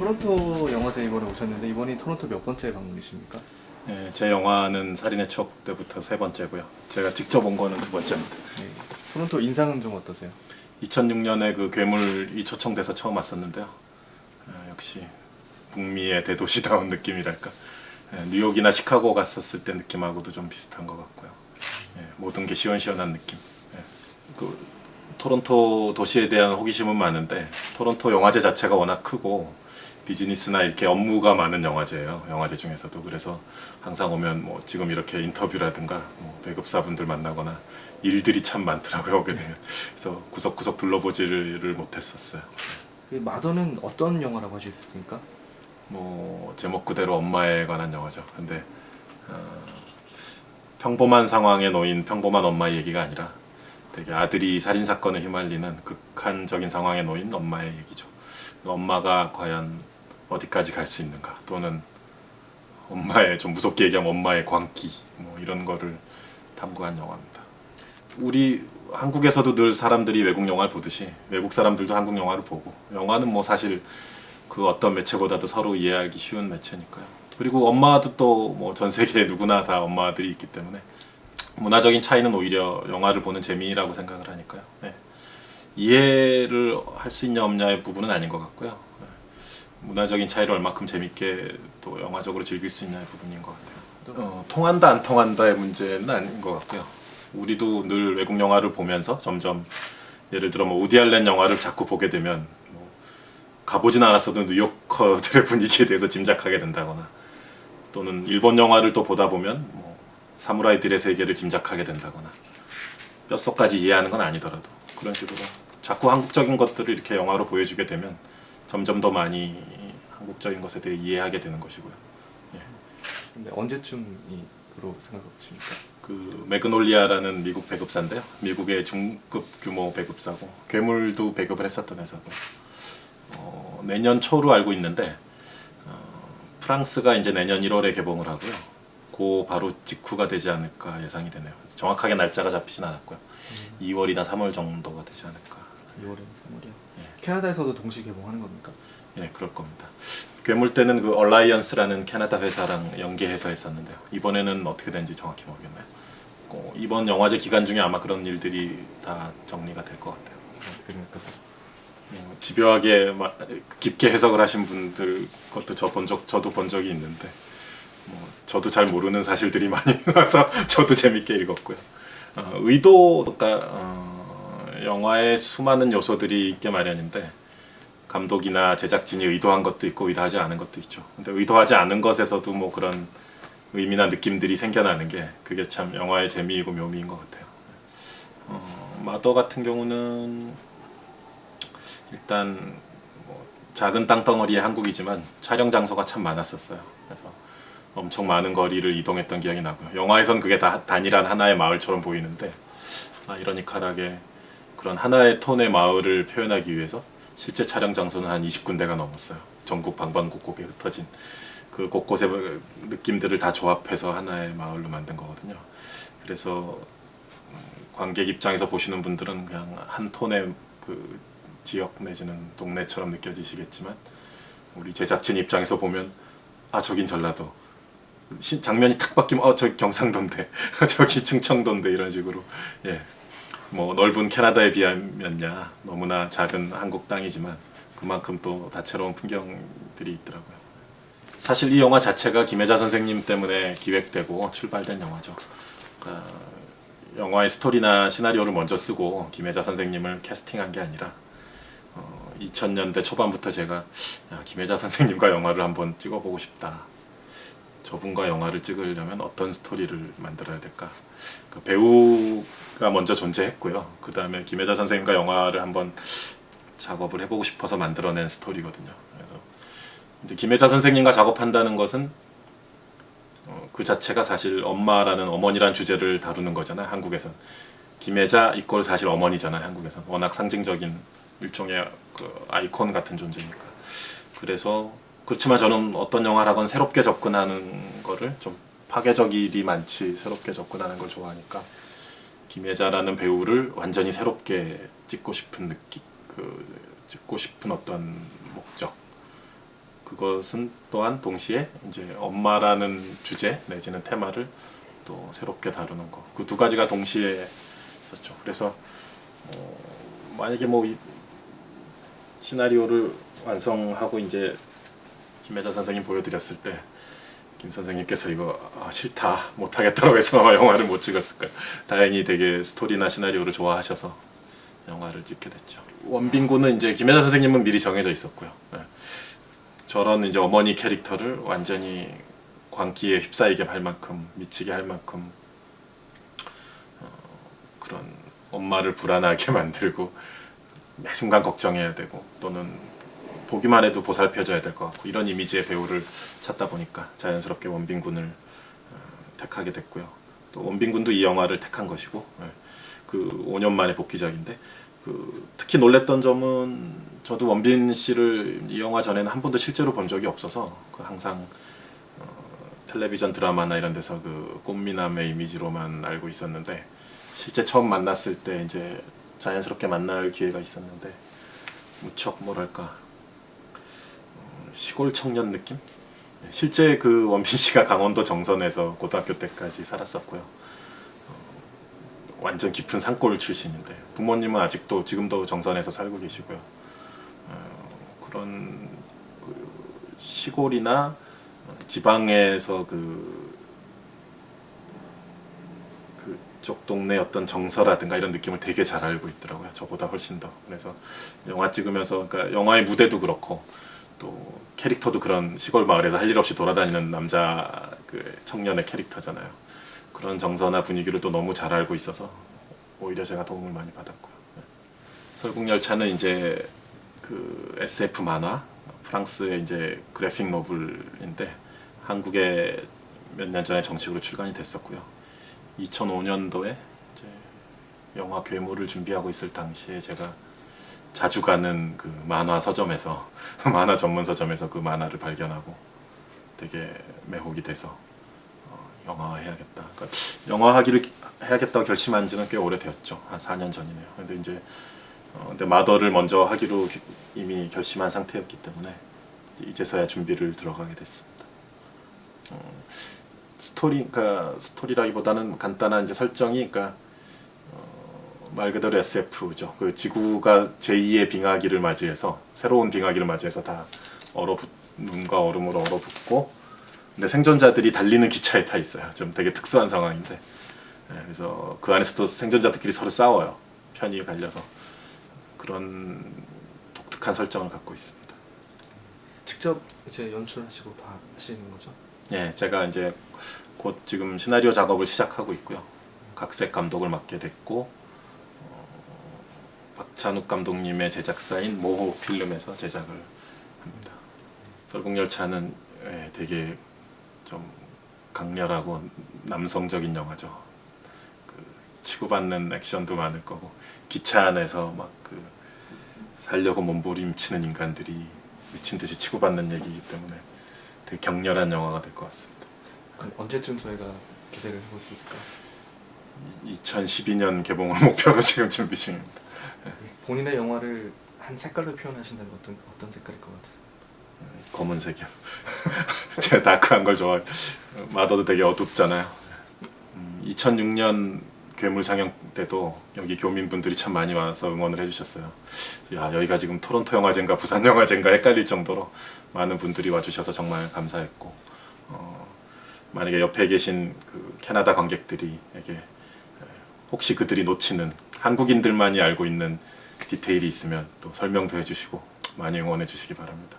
토론토 영화제 이번에 오셨는데 이번이 토론토 몇 번째 방문이십니까? 네, 제 영화는 살인의 추억 때부터 세 번째고요. 제가 직접 온 거는 두 번째입니다. 네. 토론토 인상은 좀 어떠세요? 2006년에 그 괴물이 초청돼서 처음 왔었는데요. 역시 북미의 대도시다운 느낌이랄까. 뉴욕이나 시카고 갔었을 때 느낌하고도 좀 비슷한 것 같고요. 모든 게 시원시원한 느낌. 그 토론토 도시에 대한 호기심은 많은데 토론토 영화제 자체가 워낙 크고 비즈니스나 이렇게 업무가 많은 영화제예요. 영화제 중에서도. 그래서 항상 오면 뭐 지금 이렇게 인터뷰라든가 뭐 배급사분들 만나거나 일들이 참 많더라고요. 오게 되면. 그래서 구석구석 둘러보지를 못했었어요. 그 마더는 어떤 영화라고 하실 수 있습니까? 뭐 제목 그대로 엄마에 관한 영화죠. 근데 평범한 상황에 놓인 평범한 엄마의 얘기가 아니라 되게 아들이 살인 사건에 휘말리는 극한적인 상황에 놓인 엄마의 얘기죠. 엄마가 과연 어디까지 갈 수 있는가, 또는 엄마의, 좀 무섭게 얘기하면 엄마의 광기, 뭐 이런 거를 탐구한 영화입니다. 우리 한국에서도 늘 사람들이 외국 영화를 보듯이 외국 사람들도 한국 영화를 보고, 영화는 뭐 사실 그 어떤 매체보다도 서로 이해하기 쉬운 매체니까요. 그리고 엄마도 또 뭐 전 세계 누구나 다 엄마들이 있기 때문에 문화적인 차이는 오히려 영화를 보는 재미라고 생각을 하니까요. 네. 이해를 할 수 있냐 없냐의 부분은 아닌 것 같고요. 네. 문화적인 차이를 얼마큼 재밌게 또 영화적으로 즐길 수 있냐의 부분인 것 같아요. 통한다 안 통한다의 문제는 아닌 것 같고요. 우리도 늘 외국 영화를 보면서 점점, 예를 들어 뭐 우디 알렌 영화를 자꾸 보게 되면 뭐 가보진 않았어도 뉴요커들의 분위기에 대해서 짐작하게 된다거나, 또는 일본 영화를 또 보다 보면 뭐 사무라이들의 세계를 짐작하게 된다거나, 뼛속까지 이해하는 건 아니더라도 그런 식으로 자꾸 한국적인 것들을 이렇게 영화로 보여주게 되면 점점 더 많이 한국적인 것에 대해 이해하게 되는 것이고요. 예. 근데 언제쯤으로 생각하십니까? 그 매그놀리아라는 미국 배급사인데요. 미국의 중급 규모 배급사고, 괴물도 배급을 했었던 회사고, 내년 초로 알고 있는데 프랑스가 이제 내년 1월에 개봉을 하고요. 그 바로 직후가 되지 않을까 예상이 되네요. 정확하게 날짜가 잡히진 않았고요. 2월이나 3월 정도가 되지 않을까. 2월이나 3월이요? 예. 캐나다에서도 동시 개봉하는 겁니까? 예, 그럴 겁니다. 괴물 때는 그 얼라이언스라는 캐나다 회사랑 연계해서 했었는데요. 이번에는 어떻게 되는지 정확히 모르겠네요. 이번 영화제 기간 중에 아마 그런 일들이 다 정리가 될 것 같아요. 어떻게 생각하세요? 집요하게 깊게 해석을 하신 분들 것도 저도 본 적이 있는데, 뭐 저도 잘 모르는 사실들이 많이 나와서 저도 재밌게 읽었고요. 의도가 영화에 수많은 요소들이 있게 마련인데, 감독이나 제작진이 의도한 것도 있고 의도하지 않은 것도 있죠. 근데 의도하지 않은 것에서도 뭐 그런 의미나 느낌들이 생겨나는 게, 그게 참 영화의 재미이고 묘미인 것 같아요. 마더 같은 경우는 일단 뭐 작은 땅덩어리의 한국이지만 촬영 장소가 참 많았었어요. 그래서 엄청 많은 거리를 이동했던 기억이 나고요. 영화에선 그게 다 단일한 하나의 마을처럼 보이는데, 아이러니컬하게 그런 하나의 톤의 마을을 표현하기 위해서 실제 촬영 장소는 한 20군데가 넘었어요. 전국 방방곡곡에 흩어진 그 곳곳의 느낌들을 다 조합해서 하나의 마을로 만든 거거든요. 그래서 관객 입장에서 보시는 분들은 그냥 한 톤의 그 지역 내지는 동네처럼 느껴지시겠지만, 우리 제작진 입장에서 보면 저긴 전라도, 장면이 탁 바뀌면 저기 경상도인데 저기 충청도인데, 이런 식으로. 예. 뭐 넓은 캐나다에 비하면야 너무나 작은 한국 땅이지만 그만큼 또 다채로운 풍경들이 있더라고요. 사실 이 영화 자체가 김혜자 선생님 때문에 기획되고 출발된 영화죠. 영화의 스토리나 시나리오를 먼저 쓰고 김혜자 선생님을 캐스팅한 게 아니라 2000년대 초반부터 제가 김혜자 선생님과 영화를 한번 찍어보고 싶다. 저분과 영화를 찍으려면 어떤 스토리를 만들어야 될까? 그 배우가 먼저 존재했고요. 그 다음에 김혜자 선생님과 영화를 한번 작업을 해보고 싶어서 만들어낸 스토리거든요. 그래서 이제 김혜자 선생님과 작업한다는 것은 그 자체가 사실 엄마라는, 어머니란 주제를 다루는 거잖아요. 한국에선 김혜자 이꼴 사실 어머니잖아요. 한국에선 워낙 상징적인 일종의 그 아이콘 같은 존재니까. 그래서 그렇지만 저는 어떤 영화를 하건 새롭게 접근하는 거를, 좀 파괴적일이 많지 새롭게 접근하는 걸 좋아하니까 김혜자라는 배우를 완전히 새롭게 찍고 싶은 느낌, 찍고 싶은 어떤 목적, 그것은 또한 동시에 이제 엄마라는 주제 내지는 테마를 또 새롭게 다루는 거. 그 두 가지가 동시에 있었죠. 그래서 만약에 뭐 이 시나리오를 완성하고 이제 김혜자 선생님 보여드렸을 때 김 선생님께서 이거 싫다 못하겠다고 해서 아마 영화를 못 찍었을 거예요. 다행히 되게 스토리나 시나리오를 좋아하셔서 영화를 찍게 됐죠. 원빈군은 이제 김혜자 선생님은 미리 정해져 있었고요. 네. 저런 이제 어머니 캐릭터를 완전히 광기에 휩싸이게 할 만큼 미치게 할 만큼 그런 엄마를 불안하게 만들고 매 순간 걱정해야 되고 또는 보기만 해도 보살펴줘야 될 것 같고 이런 이미지의 배우를 찾다 보니까 자연스럽게 원빈군을 택하게 됐고요. 또 원빈군도 이 영화를 택한 것이고 그 5년 만에 복귀작인데 특히 놀랬던 점은 저도 원빈 씨를 이 영화 전에는 한 번도 실제로 본 적이 없어서 항상 텔레비전 드라마나 이런 데서 그 꽃미남의 이미지로만 알고 있었는데 실제 처음 만났을 때 이제 자연스럽게 만날 기회가 있었는데 무척 뭐랄까 시골 청년 느낌? 실제 그 원빈 씨가 강원도 정선에서 고등학교 때까지 살았었고요. 완전 깊은 산골 출신인데 부모님은 아직도 지금도 정선에서 살고 계시고요. 그런 시골이나 지방에서 그쪽 동네 어떤 정서라든가 이런 느낌을 되게 잘 알고 있더라고요. 저보다 훨씬 더. 그래서 영화 찍으면서 그러니까 영화의 무대도 그렇고 또 캐릭터도 그런 시골 마을에서 할 일 없이 돌아다니는 남자 그 청년의 캐릭터잖아요. 그런 정서나 분위기를 또 너무 잘 알고 있어서 오히려 제가 도움을 많이 받았고요. 설국열차는 이제 그 SF 만화, 프랑스의 이제 그래픽 노블인데 한국에 몇 년 전에 정식으로 출간이 됐었고요. 2005년도에 이제 영화 괴물을 준비하고 있을 당시에 제가 자주 가는 그 만화 서점에서 만화 전문 서점에서 그 만화를 발견하고 되게 매혹이 돼서 영화해야겠다. 그러니까 영화하기를 해야겠다고 결심한 지는 꽤 오래되었죠. 한 4년 전이네요. 근데 이제 근데 마더를 먼저 하기로 이미 결심한 상태였기 때문에 이제서야 준비를 들어가게 됐습니다. 그러니까 스토리라기보다는 간단한 이제 설정이 그러니까 말 그대로 SF죠. 그 지구가 제2의 빙하기를 맞이해서 새로운 빙하기를 맞이해서 다 눈과 얼음으로 얼어붙고 근데 생존자들이 달리는 기차에 타 있어요. 좀 되게 특수한 상황인데 그래서 그 안에서도 생존자들끼리 서로 싸워요. 편이 갈려서 그런 독특한 설정을 갖고 있습니다. 직접 이제 연출하시고 다 하시는 거죠? 예, 제가 이제 곧 지금 시나리오 작업을 시작하고 있고요. 각색 감독을 맡게 됐고 박찬욱 감독님의 제작사인 모호 필름에서 제작을 합니다. 설국열차는 되게 좀 강렬하고 남성적인 영화죠. 그 치고받는 액션도 많을 거고 기차 안에서 막 그 살려고 몸부림치는 인간들이 미친 듯이 치고받는 얘기이기 때문에 되게 격렬한 영화가 될 것 같습니다. 그럼 언제쯤 저희가 기대를 해볼 수 있을까요? 2012년 개봉을 목표로 지금 준비 중입니다. 본인의 영화를 한 색깔로 표현하신다면 어떤 색깔일 것 같으세요? 검은색이요. 제가 다크한 걸 좋아해요. 마더도 되게 어둡잖아요. 2006년 괴물 상영 때도 여기 교민분들이 참 많이 와서 응원을 해주셨어요. 그래서 야, 여기가 지금 토론토 영화제인가 부산 영화제인가 헷갈릴 정도로 많은 분들이 와주셔서 정말 감사했고 만약에 옆에 계신 그 캐나다 관객들이에게 혹시 그들이 놓치는 한국인들만이 알고 있는 디테일이 있으면 또 설명도 해주시고 많이 응원해 주시기 바랍니다.